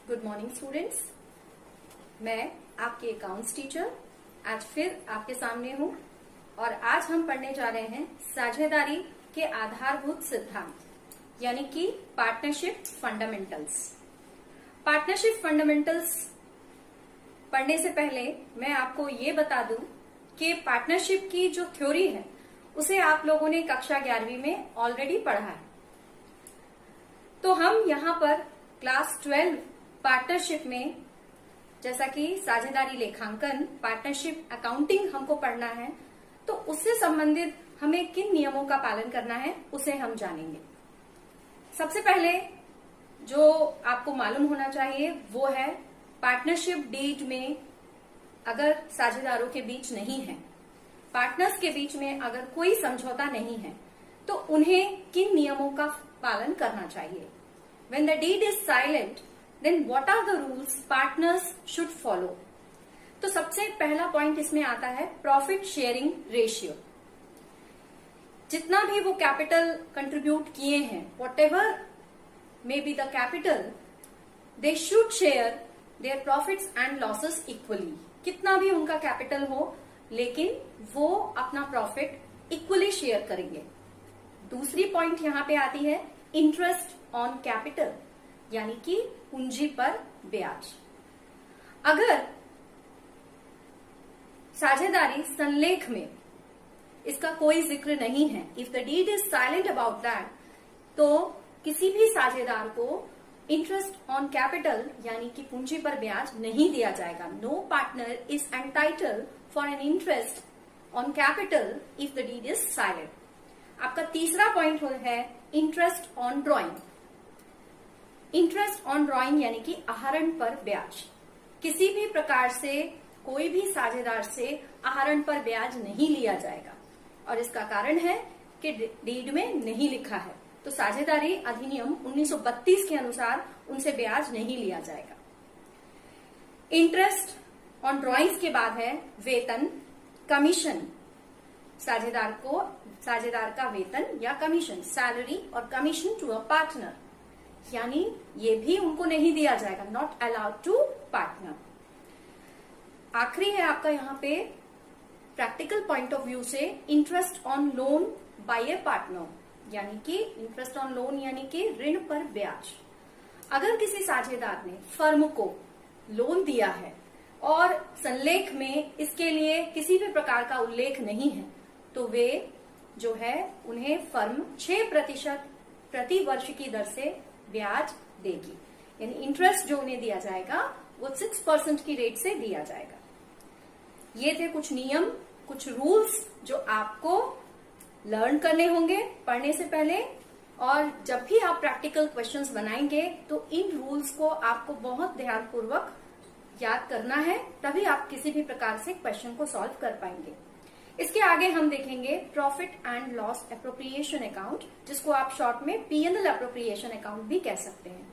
Good morning students. मैं आपकी accounts teacher आज फिर आपके सामने हूं और आज हम पढ़ने जा रहे हैं साझेदारी के आधारभूत सिद्धांत यानी कि पार्टनरशिप फंडामेंटल्स। पार्टनरशिप फंडामेंटल्स पढ़ने से पहले मैं आपको ये बता दूं कि पार्टनरशिप की जो थ्योरी है उसे आप लोगों ने कक्षा 11वीं में ऑलरेडी पढ़ा है। तो हम यहाँ पर क्लास 12 पार्टनरशिप में जैसा कि साझेदारी लेखांकन, पार्टनरशिप अकाउंटिंग हमको पढ़ना है, तो उससे संबंधित हमें किन नियमों का पालन करना है उसे हम जानेंगे। सबसे पहले जो आपको मालूम होना चाहिए वो है पार्टनरशिप डीड में अगर साझेदारों के बीच नहीं है, पार्टनर्स के बीच में अगर कोई समझौता नहीं है, तो उन्हें किन नियमों का पालन करना चाहिए। When the deed is silent, then what are the rules partners should follow? तो सबसे पहला पॉइंट इसमें आता है प्रॉफिट शेयरिंग रेशियो। जितना भी वो कैपिटल कंट्रीब्यूट किए हैं, whatever may be the capital, they should share their profits and losses equally। कितना भी उनका कैपिटल हो, लेकिन वो अपना प्रॉफिट इक्वली शेयर करेंगे। दूसरी पॉइंट यहाँ पे आती है इंटरेस्ट ऑन कैपिटल यानी कि पूंजी पर ब्याज। अगर साझेदारी संलेख में इसका कोई जिक्र नहीं है, if the deed is silent about that, तो किसी भी साझेदार को इंटरेस्ट ऑन कैपिटल यानी कि पूंजी पर ब्याज नहीं दिया जाएगा। No partner is entitled for an interest on capital if the deed is silent. आपका तीसरा पॉइंट है interest on drawing. Interest on drawing यानी कि आहरण पर ब्याज। किसी भी प्रकार से कोई भी साझेदार से आहरण पर ब्याज नहीं लिया जाएगा और इसका कारण है कि डीड में नहीं लिखा है, तो साझेदारी अधिनियम 1932 के अनुसार उनसे ब्याज नहीं लिया जाएगा। इंटरेस्ट ऑन ड्रॉइंग्स के बाद है वेतन, कमीशन। साझेदार का वेतन या कमीशन, सैलरी और कमीशन टू अ पार्टनर, यानी ये भी उनको नहीं दिया जाएगा, नॉट अलाउड टू पार्टनर। आखिरी है आपका यहाँ पे प्रैक्टिकल पॉइंट ऑफ व्यू से interest on loan by A partner, यानी कि इंटरेस्ट ऑन लोन यानी कि ऋण पर ब्याज। अगर किसी साझेदार ने फर्म को लोन दिया है और संलेख में इसके लिए किसी भी प्रकार का उल्लेख नहीं है, तो वे जो है उन्हें फर्म 6% प्रति वर्ष की दर से ब्याज देगी, यानी इंटरेस्ट जो उन्हें दिया जाएगा वो 6% की रेट से दिया जाएगा। ये थे कुछ नियम, कुछ रूल्स जो आपको लर्न करने होंगे पढ़ने से पहले, और जब भी आप प्रैक्टिकल क्वेश्चंस बनाएंगे तो इन रूल्स को आपको बहुत ध्यानपूर्वक याद करना है, तभी आप किसी भी प्रकार से क्वेश्चन को सॉल्व कर पाएंगे। इसके आगे हम देखेंगे profit and loss appropriation account, जिसको आप शॉर्ट में पीएनएल एप्रोप्रिएशन अकाउंट भी कह सकते हैं।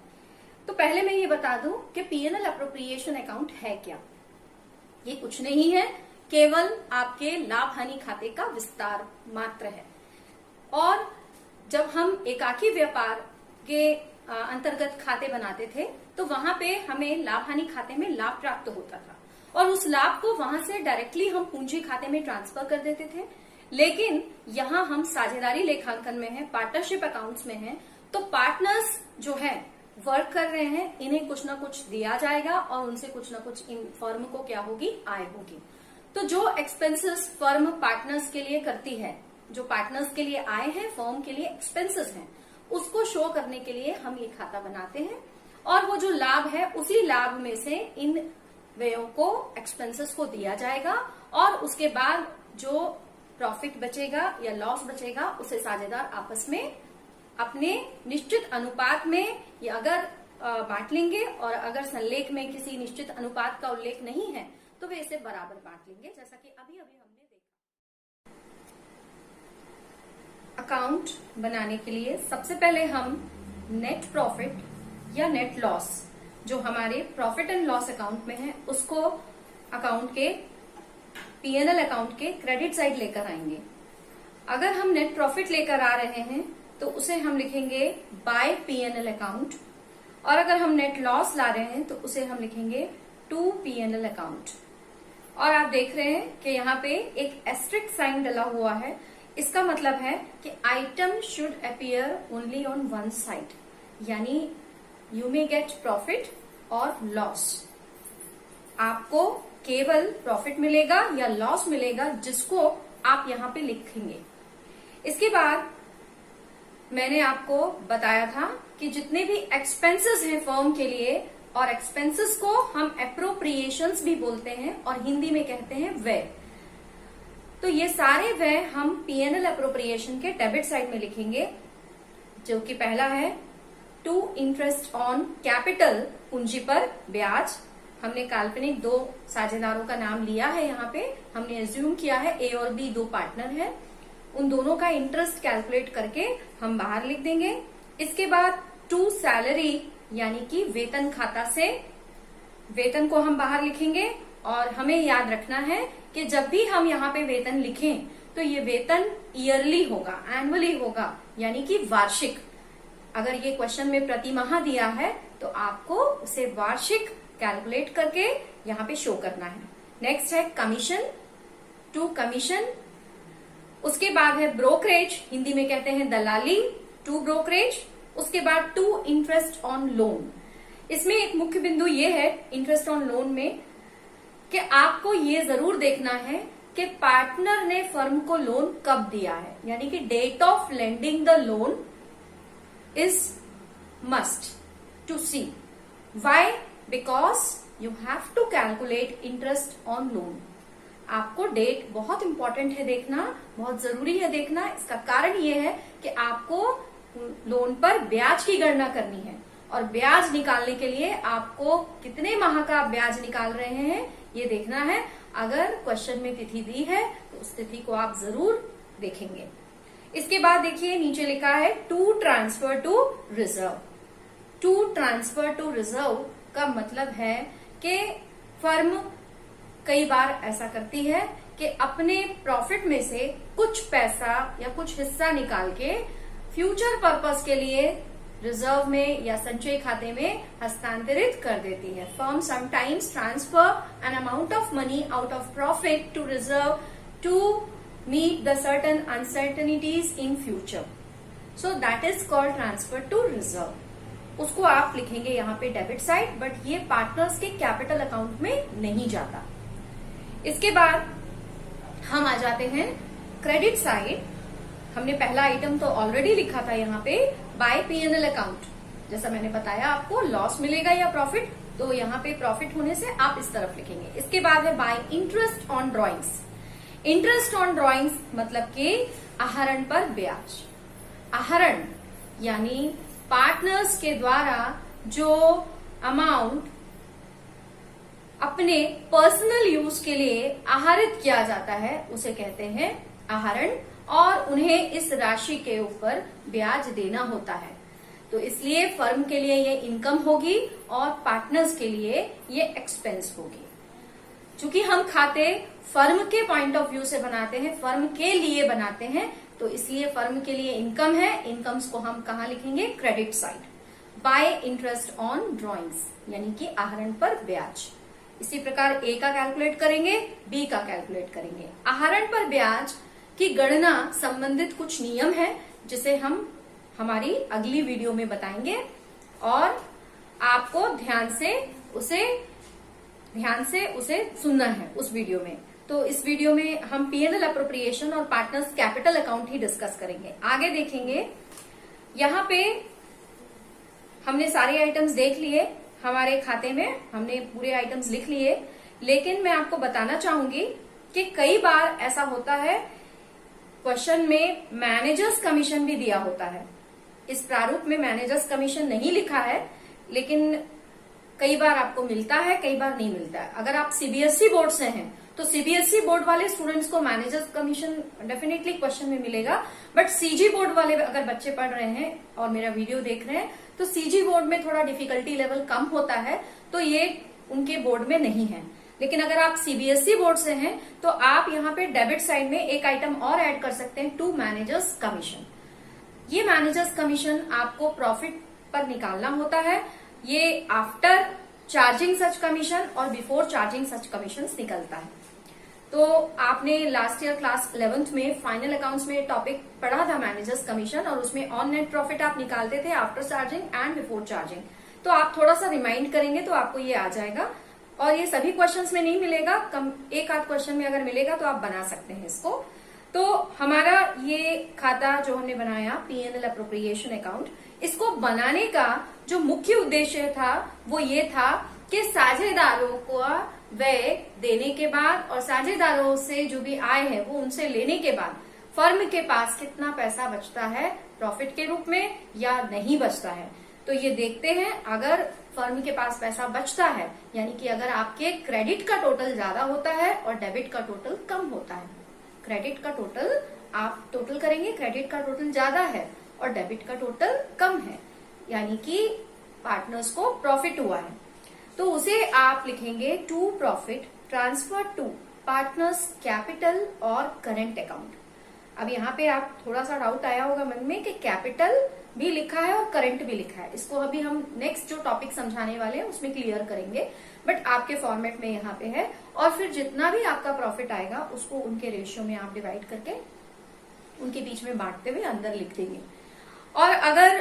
तो पहले मैं ये बता दूं कि पीएनएल एप्रोप्रिएशन अकाउंट है क्या। ये कुछ नहीं है, केवल आपके लाभ हानि खाते का विस्तार मात्र है। और जब हम एकाकी व्यापार के अंतर्गत खाते बनाते थे तो वहां पे हमें लाभ हानि खाते में लाभ प्राप्त होता था और उस लाभ को वहां से डायरेक्टली हम पूंजी खाते में ट्रांसफर कर देते थे। लेकिन यहाँ हम साझेदारी लेखांकन में हैं, पार्टनरशिप अकाउंट्स में हैं, तो पार्टनर्स जो है वर्क कर रहे हैं, इन्हें कुछ ना कुछ दिया जाएगा और उनसे कुछ ना कुछ इन फर्म को क्या होगी, आय होगी। तो जो एक्सपेंसेस फर्म पार्टनर्स के लिए करती है, जो पार्टनर्स के लिए आय है, फर्म के लिए एक्सपेंसेस हैं, उसको शो करने के लिए हम ये खाता बनाते हैं और वो जो लाभ है उसी लाभ में से इन व्ययों को, एक्सपेंसेस को दिया जाएगा और उसके बाद जो प्रॉफिट बचेगा या लॉस बचेगा उसे साझेदार आपस में अपने निश्चित अनुपात में या अगर बांट लेंगे, और अगर संलेख में किसी निश्चित अनुपात का उल्लेख नहीं है तो वे इसे बराबर बांट लेंगे, जैसा कि अभी हमने देखा। अकाउंट बनाने के लिए सबसे पहले हम नेट प्रॉफिट या नेट लॉस जो हमारे प्रॉफिट एंड लॉस अकाउंट में है उसको अकाउंट के पीएनएल अकाउंट के क्रेडिट साइड लेकर आएंगे। अगर हम नेट प्रॉफिट लेकर आ रहे हैं तो उसे हम लिखेंगे बाय पीएनएल अकाउंट और अगर हम नेट लॉस ला रहे हैं तो उसे हम लिखेंगे टू P&L अकाउंट। और आप देख रहे हैं कि यहाँ पे एक एस्ट्रिक साइन डला हुआ है। इसका मतलब है कि item should appear only on one side, यानी यू मे गेट प्रॉफिट और लॉस। आपको केवल प्रॉफिट मिलेगा या लॉस मिलेगा, जिसको आप यहाँ पे लिखेंगे। इसके बाद मैंने आपको बताया था कि जितने भी एक्सपेंसेस हैं फर्म के लिए, और एक्सपेंसेस को हम एप्रोप्रिएशंस भी बोलते हैं और हिंदी में कहते हैं व्यय, तो ये सारे व्यय हम P&L एप्रोप्रिएशन के डेबिट साइड में लिखेंगे, जो कि पहला है टू इंटरेस्ट ऑन कैपिटल, पूंजी पर ब्याज। हमने काल्पनिक दो साझेदारों का नाम लिया है, यहाँ पे हमने एज्यूम किया है A और B दो पार्टनर हैं, उन दोनों का इंटरेस्ट कैलकुलेट करके हम बाहर लिख देंगे। इसके बाद टू सैलरी, यानी कि वेतन खाता से वेतन को हम बाहर लिखेंगे। और हमें याद रखना है कि जब भी हम यहाँ पे वेतन लिखें तो ये वेतन ईयरली होगा, एनुअली होगा, यानी कि वार्षिक। अगर ये क्वेश्चन में प्रति माह दिया है तो आपको उसे वार्षिक कैलकुलेट करके यहाँ पे शो करना है। नेक्स्ट है कमीशन, टू कमीशन। उसके बाद है ब्रोकरेज, हिंदी में कहते हैं दलाली, टू ब्रोकरेज। उसके बाद टू इंटरेस्ट ऑन लोन। इसमें एक मुख्य बिंदु ये है इंटरेस्ट ऑन लोन में कि आपको ये जरूर देखना है कि पार्टनर ने फर्म को लोन कब दिया है, यानी कि date of lending the loan is must to see. Why? Because you have to calculate interest on loan. आपको डेट बहुत इंपॉर्टेंट है देखना, बहुत जरूरी है देखना। इसका कारण ये है कि आपको लोन पर ब्याज की गणना करनी है, और ब्याज निकालने के लिए आपको कितने माह का आप ब्याज निकाल रहे हैं ये देखना है। अगर क्वेश्चन में तिथि दी है तो उस तिथि को आप जरूर देखेंगे। इसके बाद देखिए नीचे लिखा है to transfer to reserve. To transfer to reserve का मतलब है कि फर्म कई बार ऐसा करती है कि अपने प्रॉफिट में से कुछ पैसा या कुछ हिस्सा निकाल के फ्यूचर पर्पस के लिए रिजर्व में या संचय खाते में हस्तांतरित कर देती है। Firm sometimes transfer an amount of money out of profit to reserve to meet the certain uncertainties in future, so that is called transfer to reserve. उसको आप लिखेंगे यहाँ पे डेबिट साइड, बट ये पार्टनर्स के कैपिटल अकाउंट में नहीं जाता। इसके बाद हम आ जाते हैं क्रेडिट साइड। हमने पहला आइटम तो ऑलरेडी लिखा था यहाँ पे बाय P&L अकाउंट। जैसा मैंने बताया आपको लॉस मिलेगा या प्रॉफिट, तो यहाँ पे प्रॉफिट होने से आप इस तरफ लिखेंगे। इसके बाद है bye interest on drawings. Interest on drawings मतलब कि आहरण पर ब्याज। आहरण यानी पार्टनर्स के द्वारा जो अमाउंट अपने पर्सनल यूज के लिए आहरित किया जाता है उसे कहते हैं आहरण, और उन्हें इस राशि के ऊपर ब्याज देना होता है। तो इसलिए फर्म के लिए ये इनकम होगी और पार्टनर्स के लिए ये एक्सपेंस होगी। चूंकि हम खाते फर्म के पॉइंट ऑफ व्यू से बनाते हैं, फर्म के लिए बनाते हैं, तो इसलिए फर्म के लिए इनकम है। इनकम्स को हम कहाँ लिखेंगे? Credit side. Bye interest on drawings यानी कि आहरण पर ब्याज। इसी प्रकार A का कैलकुलेट करेंगे, B का कैलकुलेट करेंगे। आहरण पर ब्याज की गणना संबंधित कुछ नियम है जिसे हम हमारी अगली वीडियो में बताएंगे, और आपको ध्यान से उसे सुनना है उस वीडियो में। तो इस वीडियो में हम P&L एप्रोप्रिएशन और पार्टनर्स कैपिटल अकाउंट ही डिस्कस करेंगे। आगे देखेंगे, यहाँ पे हमने सारे आइटम्स देख लिए, हमारे खाते में हमने पूरे आइटम्स लिख लिए, लेकिन मैं आपको बताना चाहूंगी कि कई बार ऐसा होता है क्वेश्चन में मैनेजर्स कमीशन भी दिया होता है। इस प्रारूप में मैनेजर्स कमीशन नहीं लिखा है, लेकिन कई बार आपको मिलता है, कई बार नहीं मिलता है। अगर आप CBSE बोर्ड से हैं तो CBSE बोर्ड वाले स्टूडेंट्स को मैनेजर्स कमीशन डेफिनेटली क्वेश्चन में मिलेगा, बट CG बोर्ड वाले अगर बच्चे पढ़ रहे हैं और मेरा वीडियो देख रहे हैं तो CG बोर्ड में थोड़ा डिफिकल्टी लेवल कम होता है, तो ये उनके बोर्ड में नहीं है। लेकिन अगर आप CBSE बोर्ड से हैं तो आप यहाँ पे डेबिट साइड में एक आइटम और ऐड कर सकते हैं, टू मैनेजर्स कमीशन। ये मैनेजर्स कमीशन आपको प्रॉफिट पर निकालना होता है। ये आफ्टर चार्जिंग सच कमीशन और बिफोर चार्जिंग सच कमीशन निकलता है। तो आपने लास्ट ईयर क्लास 11th में फाइनल अकाउंट्स में टॉपिक पढ़ा था मैनेजर्स कमीशन, और उसमें ऑन नेट प्रॉफिट आप निकालते थे after charging and before charging. तो आप थोड़ा सा रिमाइंड करेंगे तो आपको ये आ जाएगा, और ये सभी क्वेश्चंस में नहीं मिलेगा, कम एक आध क्वेश्चन में अगर मिलेगा तो आप बना सकते हैं इसको। तो हमारा ये खाता जो हमने बनाया P&L अप्रोप्रिएशन अकाउंट, इसको बनाने का जो मुख्य उद्देश्य था वो ये था कि साझेदारों को व्यय देने के बाद और साझेदारों से जो भी आय है वो उनसे लेने के बाद फर्म के पास कितना पैसा बचता है प्रॉफिट के रूप में या नहीं बचता है। तो ये देखते हैं, अगर फर्म के पास पैसा बचता है यानी कि अगर आपके क्रेडिट का टोटल ज्यादा होता है और डेबिट का टोटल कम होता है, क्रेडिट का टोटल आप टोटल करेंगे, क्रेडिट का टोटल ज्यादा है और डेबिट का टोटल कम है, यानी कि पार्टनर्स को प्रॉफिट हुआ है, तो उसे आप लिखेंगे to profit transfer to partners capital और करंट अकाउंट। अब यहाँ पे आप थोड़ा सा डाउट आया होगा मन में कि कैपिटल भी लिखा है और करंट भी लिखा है, इसको अभी हम नेक्स्ट जो टॉपिक समझाने वाले हैं उसमें क्लियर करेंगे, बट आपके फॉर्मेट में यहाँ पे है। और फिर जितना भी आपका प्रॉफिट आएगा उसको उनके रेशियो में आप डिवाइड करके उनके बीच में बांटते हुए अंदर लिख देंगे। और अगर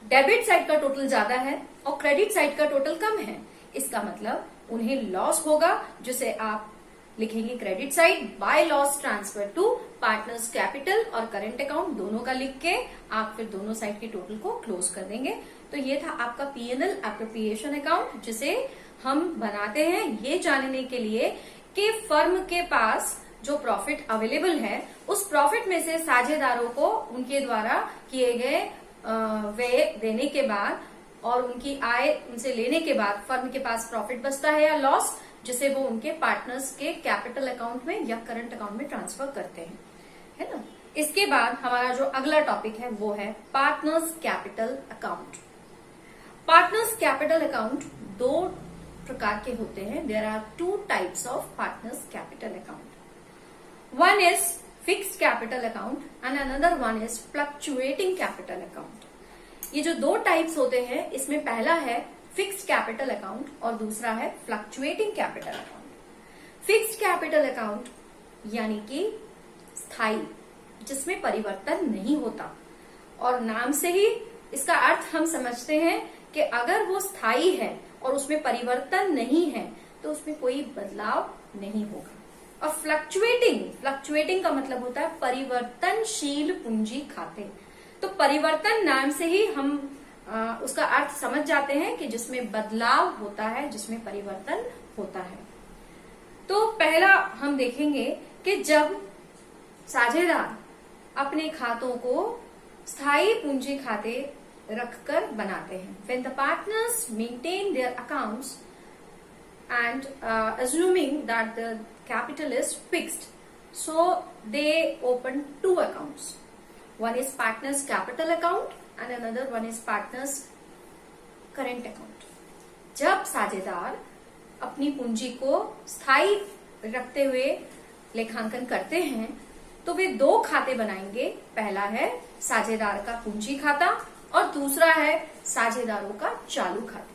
डेबिट साइड का टोटल ज्यादा है और क्रेडिट साइड का टोटल कम है, इसका मतलब उन्हें लॉस होगा, जिसे आप लिखेंगे credit side by loss transfer to partners capital और करंट अकाउंट, दोनों का लिख के आप फिर दोनों साइड के टोटल को क्लोज कर देंगे। तो ये था आपका P&L अप्रोप्रिएशन अकाउंट, जिसे हम बनाते हैं ये जानने के लिए कि फर्म के पास जो प्रॉफिट अवेलेबल है उस प्रॉफिट में से साझेदारों को उनके द्वारा किए गए व्यय देने के बाद और उनकी आय उनसे लेने के बाद फर्म के पास प्रॉफिट बचता है या लॉस, जिसे वो उनके पार्टनर्स के कैपिटल अकाउंट में या करंट अकाउंट में ट्रांसफर करते हैं, है ना। इसके बाद हमारा जो अगला टॉपिक है वो है partners capital account. Partners capital account दो प्रकार के होते हैं। There are two types of partners capital account. One is fixed capital account and another one is fluctuating capital account. ये जो दो टाइप्स होते हैं, इसमें पहला है फिक्स्ड कैपिटल अकाउंट और दूसरा है fluctuating capital account. Fixed capital account यानी कि स्थायी, जिसमें परिवर्तन नहीं होता, और नाम से ही इसका अर्थ हम समझते हैं कि अगर वो स्थायी है और उसमें परिवर्तन नहीं है तो उसमें कोई बदलाव नहीं होगा। और फ्लक्चुएटिंग का मतलब होता है परिवर्तनशील पूंजी खाते। तो परिवर्तन नाम से ही हम उसका अर्थ समझ जाते हैं कि जिसमें बदलाव होता है, जिसमें परिवर्तन होता है। तो पहला हम देखेंगे कि जब साझेदार अपने खातों को स्थायी पूंजी खाते रखकर बनाते हैं, when the partners maintain their accounts and assuming that the capital is fixed, so they open two accounts. One is partners capital account and another one is partners current account. जब साझेदार अपनी पूंजी को स्थायी रखते हुए लेखांकन करते हैं तो वे दो खाते बनाएंगे। पहला है साझेदार का पूंजी खाता और दूसरा है साझेदारों का चालू खाता।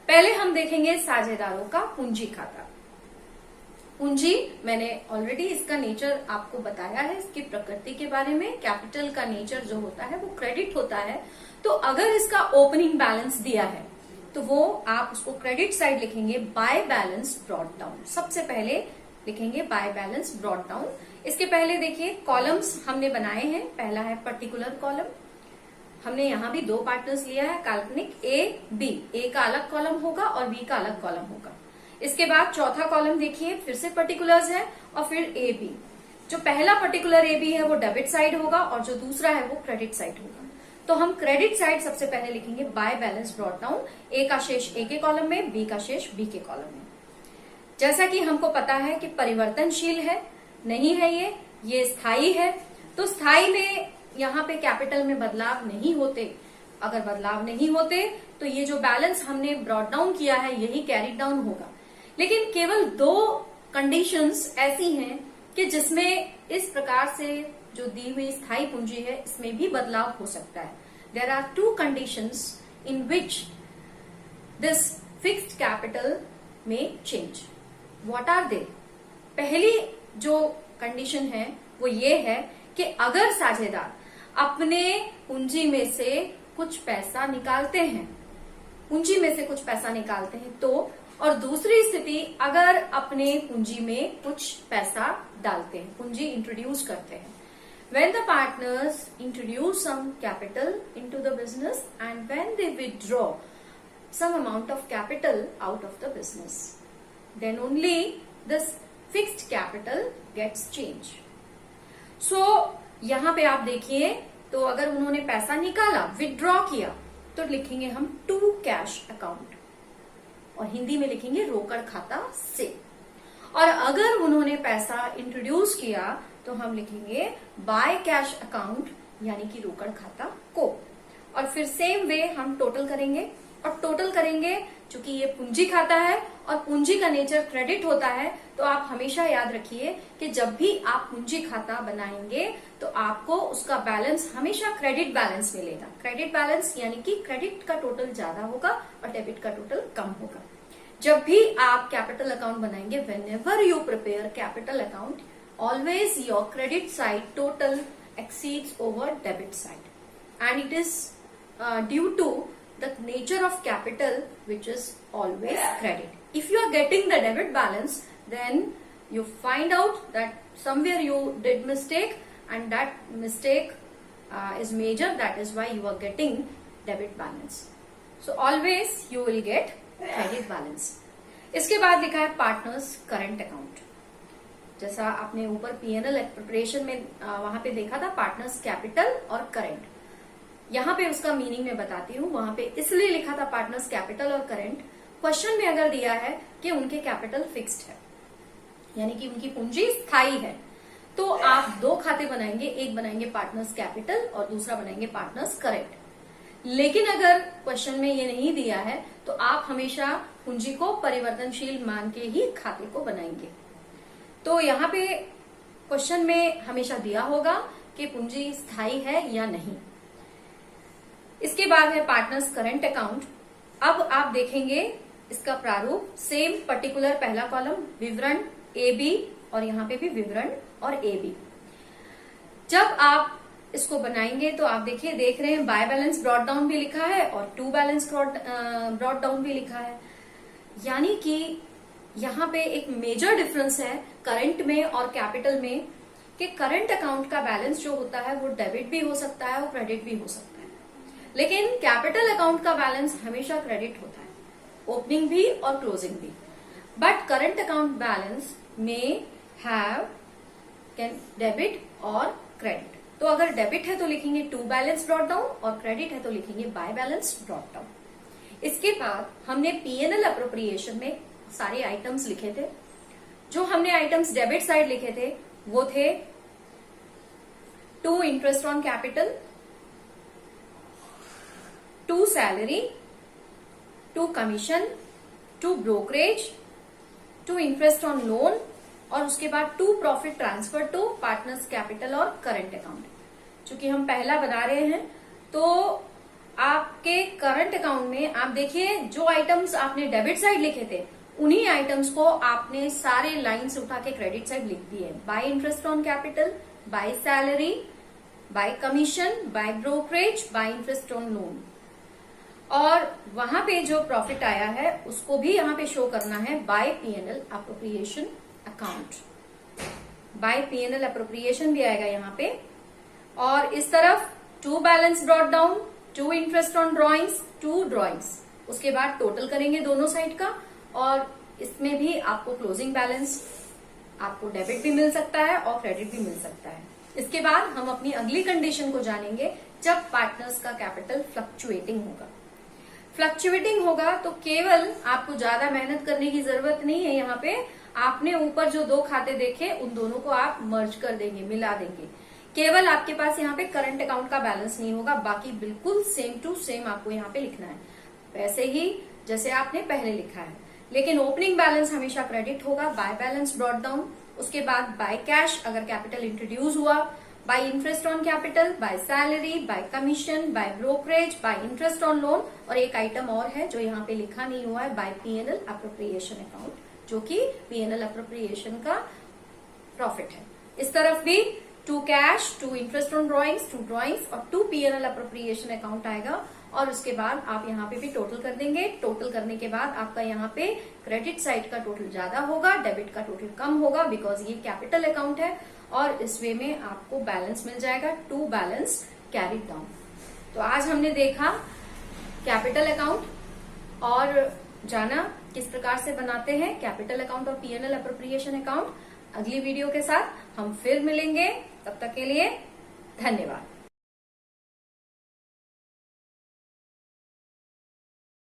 पहले हम देखेंगे साझेदारों का पूंजी खाता। पूंजी, मैंने ऑलरेडी इसका नेचर आपको बताया है, इसकी प्रकृति के बारे में। कैपिटल का नेचर जो होता है वो क्रेडिट होता है। तो अगर इसका ओपनिंग बैलेंस दिया है तो वो आप उसको क्रेडिट साइड लिखेंगे बाय बैलेंस ब्रॉट डाउन। सबसे पहले लिखेंगे बाय बैलेंस ब्रॉट डाउन। इसके पहले देखिए कॉलम्स हमने बनाए हैं। पहला है पर्टिकुलर कॉलम, हमने यहाँ भी दो पार्टनर्स लिया है, काल्पनिक ए बी। ए का अलग कॉलम होगा और बी का अलग कॉलम होगा। इसके बाद चौथा कॉलम देखिए, फिर से पर्टिकुलर्स है और फिर ए बी। जो पहला पर्टिकुलर ए बी है वो डेबिट साइड होगा और जो दूसरा है वो क्रेडिट साइड होगा। तो हम क्रेडिट साइड सबसे पहले लिखेंगे बाय बैलेंस ब्रॉट डाउन। ए का शेष ए के कॉलम में, बी का शेष बी के कॉलम में। जैसा कि हमको पता है कि परिवर्तनशील है, नहीं है ये स्थायी है। तो स्थायी में यहाँ पे कैपिटल में बदलाव नहीं होते। अगर बदलाव नहीं होते तो ये जो बैलेंस हमने ब्रॉट डाउन किया है यही कैरी डाउन होगा। लेकिन केवल दो कंडीशंस ऐसी हैं कि जिसमें इस प्रकार से जो दी हुई स्थायी पूंजी है इसमें भी बदलाव हो सकता है। There are two conditions in which this fixed capital में चेंज। What are they? पहली जो कंडीशन है वो ये है कि अगर साझेदार अपने पूंजी में से कुछ पैसा निकालते हैं, पूंजी में से कुछ पैसा निकालते हैं तो, और दूसरी स्थिति अगर अपने पूंजी में कुछ पैसा डालते हैं, पूंजी इंट्रोड्यूस करते हैं। When the partners introduce some capital into the business and when they withdraw some amount of capital out of the business, then only this fixed capital gets changed. So यहाँ पे आप देखिए, तो अगर उन्होंने पैसा निकाला, विथड्रॉ किया, तो लिखेंगे हम टू कैश अकाउंट, और हिंदी में लिखेंगे रोकड़ खाता से। और अगर उन्होंने पैसा इंट्रोड्यूस किया तो हम लिखेंगे बाय कैश अकाउंट, यानी कि रोकड़ खाता को। और फिर सेम वे हम टोटल करेंगे, और टोटल करेंगे चूंकि ये पूंजी खाता है और पूंजी का नेचर क्रेडिट होता है, तो आप हमेशा याद रखिए कि जब भी आप पूंजी खाता बनाएंगे तो आपको उसका बैलेंस हमेशा क्रेडिट बैलेंस मिलेगा। क्रेडिट बैलेंस यानी कि क्रेडिट का टोटल ज्यादा होगा और डेबिट का टोटल कम होगा। जब भी आप कैपिटल अकाउंट बनाएंगे, whenever you prepare capital account, always your credit side total exceeds over debit side, and it is due to the nature of capital, which is always credit. If you are getting the debit balance, then you find out that somewhere you did mistake, and that mistake is major. That is why you are getting debit balance. So always you will get credit balance. इसके बाद लिखा है partners current account. जैसा आपने ऊपर PNL preparation में वहां पे देखा था पार्टनर्स कैपिटल और करंट, यहाँ पे उसका मीनिंग मैं बताती हूँ। वहां पे इसलिए लिखा था पार्टनर्स कैपिटल और करंट, क्वेश्चन में अगर दिया है कि उनके कैपिटल फिक्स्ड है, यानी कि उनकी पूंजी स्थायी है, तो आप दो खाते बनाएंगे, एक बनाएंगे पार्टनर्स कैपिटल और दूसरा बनाएंगे पार्टनर्स करंट। लेकिन अगर क्वेश्चन में ये नहीं दिया है तो आप हमेशा पूंजी को परिवर्तनशील मान के ही खाते को बनाएंगे। तो यहाँ पे क्वेश्चन में हमेशा दिया होगा कि पूंजी स्थायी है या नहीं। इसके बाद है पार्टनर्स करंट अकाउंट। अब आप देखेंगे इसका प्रारूप सेम, पर्टिकुलर पहला कॉलम विवरण ए बी, और यहाँ पे भी विवरण और ए बी। जब आप इसको बनाएंगे तो आप देखिए, देख रहे हैं बाय बैलेंस ब्रॉट डाउन भी लिखा है और टू बैलेंस ब्रॉट डाउन भी लिखा है, यानी कि यहाँ पे एक मेजर डिफरेंस है करंट में और कैपिटल में, कि करंट अकाउंट का बैलेंस जो होता है वो डेबिट भी हो सकता है और क्रेडिट भी हो सकता है, लेकिन कैपिटल अकाउंट का बैलेंस हमेशा क्रेडिट होता है, ओपनिंग भी और क्लोजिंग भी। बट करंट अकाउंट बैलेंस में हैव डेबिट और क्रेडिट। तो अगर डेबिट है तो लिखेंगे टू बैलेंस ब्रॉट डाउन, और क्रेडिट है तो लिखेंगे बाय बैलेंस ब्रॉट डाउन। इसके बाद हमने पीएनएल अप्रोप्रिएशन में सारे आइटम्स लिखे थे। जो हमने आइटम्स डेबिट साइड लिखे थे वो थे to interest on capital, to salary, to commission, to brokerage, to interest on loan, और उसके बाद to profit transfer to partners capital और करंट अकाउंट। चूंकि हम पहला बना रहे हैं तो आपके करंट अकाउंट में आप देखिए जो आइटम्स आपने डेबिट साइड लिखे थे उन्हीं आइटम्स को आपने सारे लाइन से उठा के क्रेडिट साइड लिख दिए। By interest on capital, by salary, by commission, by brokerage, by interest on loan, और वहां पे जो प्रॉफिट आया है उसको भी यहाँ पे शो करना है by PNL appropriation account. By PNL appropriation भी आएगा यहाँ पे, और इस तरफ to balance brought down, to interest on drawings, to drawings. उसके बाद टोटल करेंगे दोनों साइड का, और इसमें भी आपको क्लोजिंग बैलेंस, आपको डेबिट भी मिल सकता है और क्रेडिट भी मिल सकता है। इसके बाद हम अपनी अगली कंडीशन को जानेंगे जब पार्टनर्स का कैपिटल फ्लक्चुएटिंग होगा। फ्लक्चुएटिंग होगा तो केवल आपको ज्यादा मेहनत करने की जरूरत नहीं है। यहाँ पे आपने ऊपर जो दो खाते देखे उन दोनों को आप मर्ज कर देंगे, मिला देंगे। केवल आपके पास यहाँ पे करंट अकाउंट का बैलेंस नहीं होगा, बाकी बिल्कुल सेम टू सेम आपको यहाँ पे लिखना है, वैसे ही जैसे आपने पहले लिखा है। लेकिन ओपनिंग बैलेंस हमेशा क्रेडिट होगा, बाय बैलेंस ब्रॉट डाउन, उसके बाद बाय कैश अगर कैपिटल इंट्रोड्यूस हुआ, by interest on capital, by salary, by commission, by brokerage, by interest on loan, और एक आइटम और है जो यहाँ पे लिखा नहीं हुआ है, बाय पीएनएल अप्रोप्रिएशन अकाउंट, जो कि पीएनएल अप्रोप्रिएशन का प्रॉफिट है। इस तरफ भी 2 cash, 2 interest on drawings, 2 drawings और 2 पीएनएल अप्रोप्रिएशन अकाउंट आएगा, और उसके बाद आप यहाँ पे भी टोटल कर देंगे। टोटल करने के बाद आपका यहाँ पे क्रेडिट साइड का टोटल ज्यादा होगा, डेबिट का टोटल कम होगा, बिकॉज ये कैपिटल अकाउंट है, और इस वे में आपको बैलेंस मिल जाएगा, टू बैलेंस कैरिड डाउन। तो आज हमने देखा कैपिटल अकाउंट और जाना किस प्रकार से बनाते हैं कैपिटल अकाउंट और पीएनएल अप्रोप्रिएशन अकाउंट। अगली वीडियो के साथ हम फिर मिलेंगे, तब तक के लिए धन्यवाद।